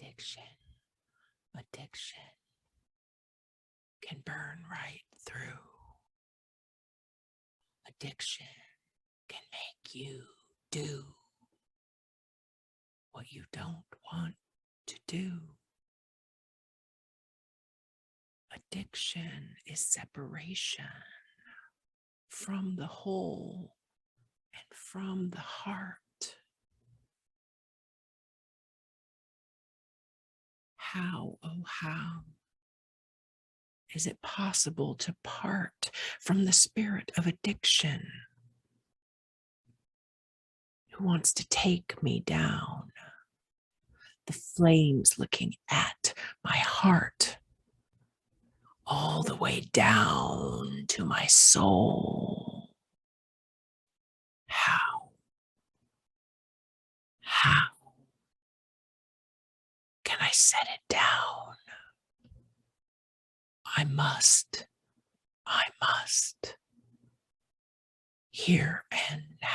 Addiction. Addiction can burn right through. Addiction can make you do what you don't want to do. Addiction is separation from the whole and from the heart. How, oh, how is it possible to part from the spirit of addiction who wants to take me down? The flames looking at my heart, all the way down to my soul. How can I set it down? I must, here and now.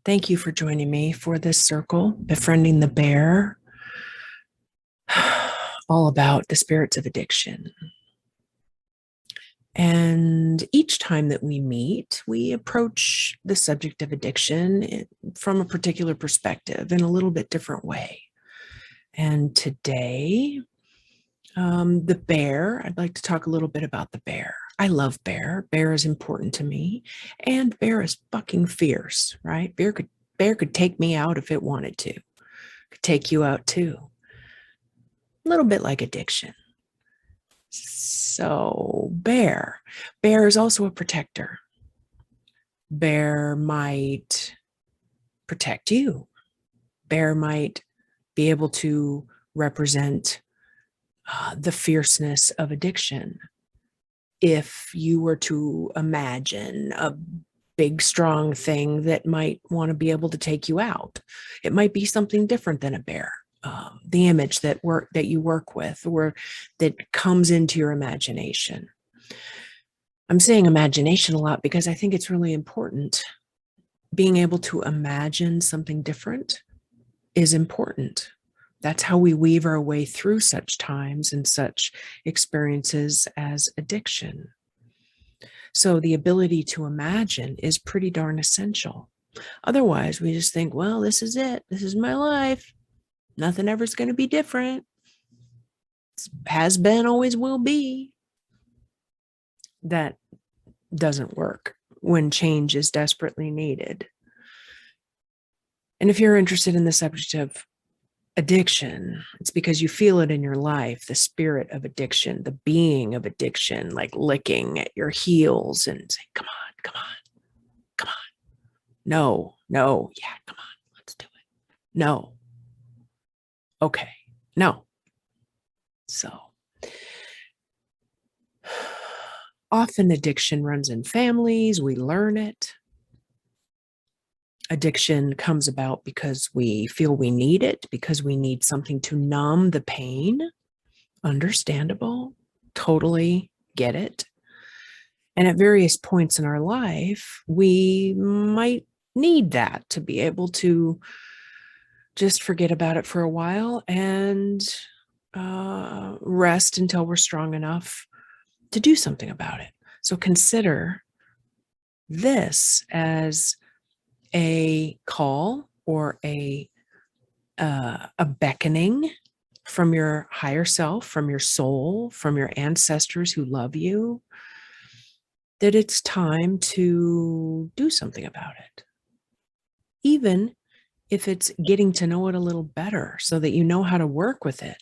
Thank you for joining me for this circle, Befriending the Bear, all about the spirits of addiction. And each time that we meet, we approach the subject of addiction from a particular perspective in a little bit different way. And today, the bear, I'd like to talk a little bit about the bear. I love bear. Bear is important to me. And bear is fucking fierce, right? Bear could take me out if it wanted to. Could take you out too. A little bit like addiction. So bear is also a protector. Bear might protect you. Bear might be able to represent the fierceness of addiction. If you were to imagine a big, strong thing that might want to be able to take you out, it might be something different than a bear. The image that you work with or that comes into your imagination. I'm saying imagination a lot because I think it's really important. Being able to imagine something different is important. That's how we weave our way through such times and such experiences as addiction. So the ability to imagine is pretty darn essential. Otherwise, we just think, well, this is it. This is my life. Nothing ever is going to be different. It has been, always will be. That doesn't work when change is desperately needed. And if you're interested in the subject of addiction, it's because you feel it in your life, the spirit of addiction, the being of addiction, like licking at your heels and saying, come on, come on, come on. No, yeah, come on, let's do it. No. Okay, no. So often addiction runs in families. We learn it. Addiction comes about because we feel we need it, because we need something to numb the pain. Understandable. Totally get it. And at various points in our life, we might need that to be able to just forget about it for a while and rest until we're strong enough to do something about it. So consider this as a call or a beckoning from your higher self, from your soul, from your ancestors who love you, that it's time to do something about it. Even if it's getting to know it a little better so that you know how to work with it.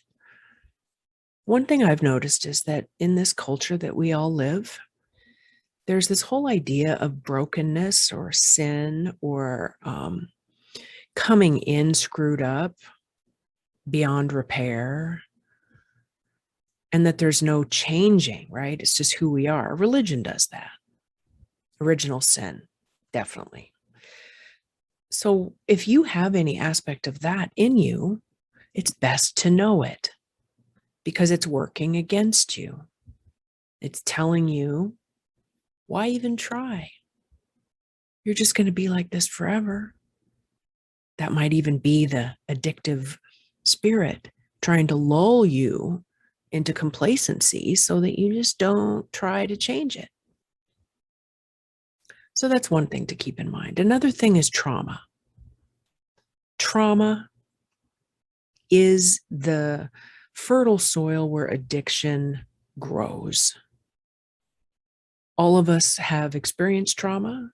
One thing I've noticed is that in this culture that we all live, there's this whole idea of brokenness or sin or coming in screwed up beyond repair, and that there's no changing, right? It's just who we are. Religion does that. Original sin, definitely. So if you have any aspect of that in you, it's best to know it because it's working against you. It's telling you, why even try? You're just going to be like this forever. That might even be the addictive spirit trying to lull you into complacency so that you just don't try to change it. So that's one thing to keep in mind. Another thing is trauma. Trauma is the fertile soil where addiction grows. All of us have experienced trauma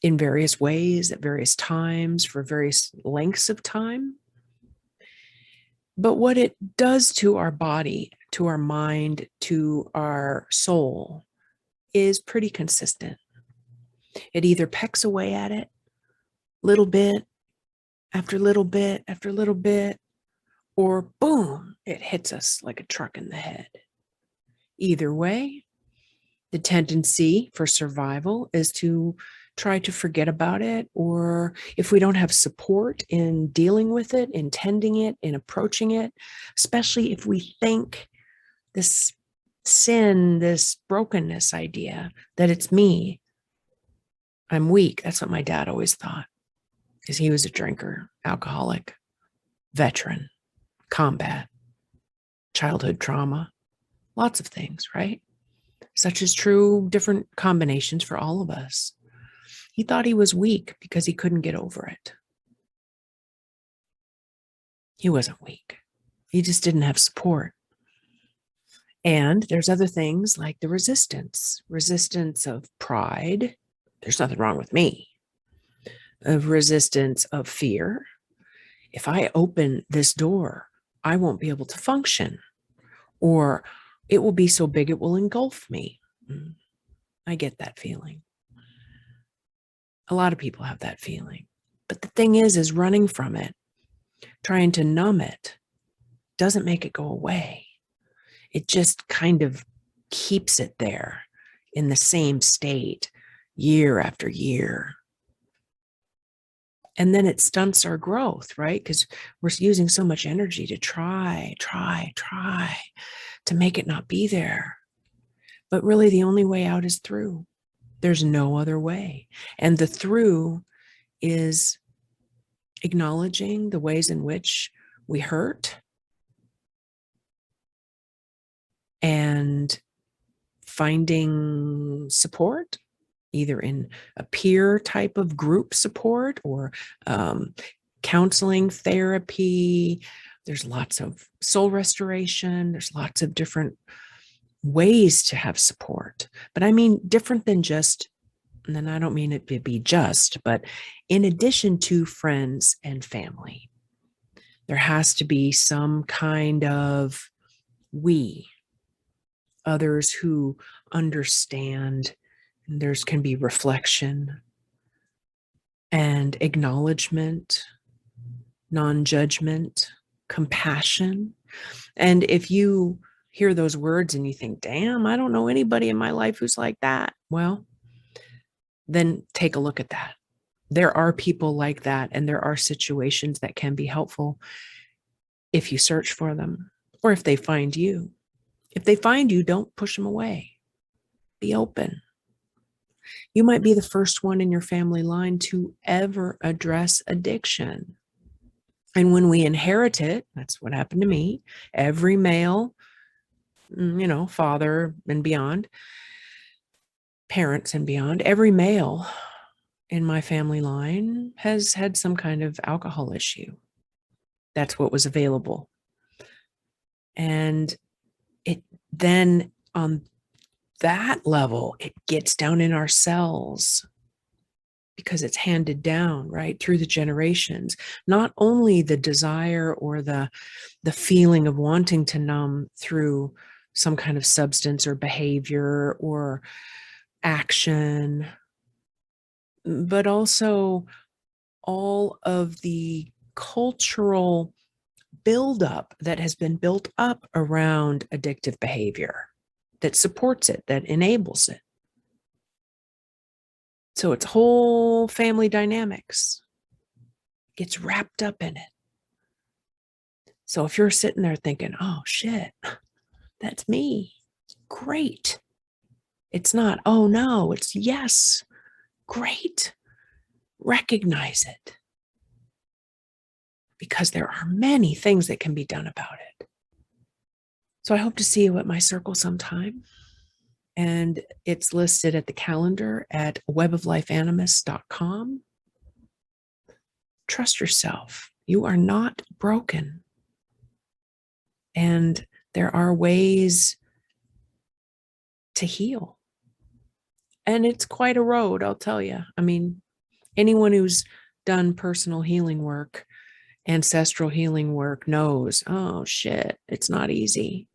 in various ways, at various times, for various lengths of time. But what it does to our body, to our mind, to our soul is pretty consistent. It either pecks away at it little bit after little bit after little bit, or boom, it hits us like a truck in the head. Either way, the tendency for survival is to try to forget about it, or if we don't have support in dealing with it, in tending it, in approaching it, especially if we think this sin, this brokenness idea that it's me, I'm weak. That's what my dad always thought, because he was a drinker, alcoholic, veteran, combat, childhood trauma, lots of things, right? Such is true, different combinations for all of us. He thought he was weak because he couldn't get over it. He wasn't weak. He just didn't have support. And there's other things like the resistance of pride. There's nothing wrong with me. Of resistance of fear. If I open this door, I won't be able to function, or it will be so big it will engulf me. I get that feeling. A lot of people have that feeling. But the thing is running from it, trying to numb it, doesn't make it go away. It just kind of keeps it there in the same state year after year. And then it stunts our growth, right? Because we're using so much energy to try to make it not be there. But really, the only way out is through. There's no other way. And the through is acknowledging the ways in which we hurt and finding support, either in a peer type of group support or counseling, therapy. There's lots of soul restoration. There's lots of different ways to have support. But I mean, different than just, and then I don't mean it to be just, but in addition to friends and family, there has to be some kind of others who understand. There can be reflection and acknowledgement, non-judgment, compassion. And if you hear those words and you think, damn, I don't know anybody in my life who's like that, well, then take a look at that. There are people like that, and there are situations that can be helpful if you search for them, or if they find you. If they find you, don't push them away. Be open. You might be the first one in your family line to ever address addiction. And when we inherit it, that's what happened to me, every male, father and beyond, parents and beyond, every male in my family line has had some kind of alcohol issue. That's what was available. And it then on that level, it gets down in our cells because it's handed down, right, through the generations. Not only the desire or the feeling of wanting to numb through some kind of substance or behavior or action, but also all of the cultural buildup that has been built up around addictive behavior that supports it, that enables it. So it's whole family dynamics gets wrapped up in it. So if you're sitting there thinking, oh shit, that's me, great. It's not, oh no, it's yes, great. Recognize it. because there are many things that can be done about it. So I hope to see you at my circle sometime. And it's listed at the calendar at weboflifeanimus.com. Trust yourself. You are not broken. And there are ways to heal. And it's quite a road, I'll tell you. I mean, anyone who's done personal healing work, ancestral healing work knows, oh shit, it's not easy.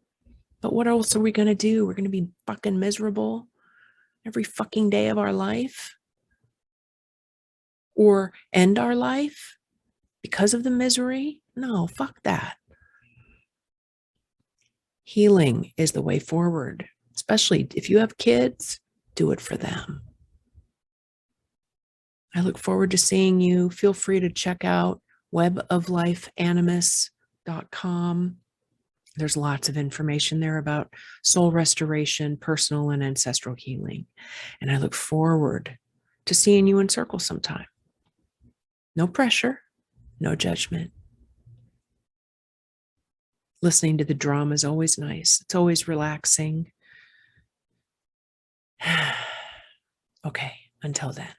But what else are we going to do? We're going to be fucking miserable every fucking day of our life? Or end our life because of the misery? No, fuck that. Healing is the way forward, especially if you have kids, do it for them. I look forward to seeing you. Feel free to check out weboflifeanimus.com. There's lots of information there about soul restoration, personal and ancestral healing. And I look forward to seeing you in circle sometime. No pressure, no judgment. Listening to the drum is always nice. It's always relaxing. Okay, until then.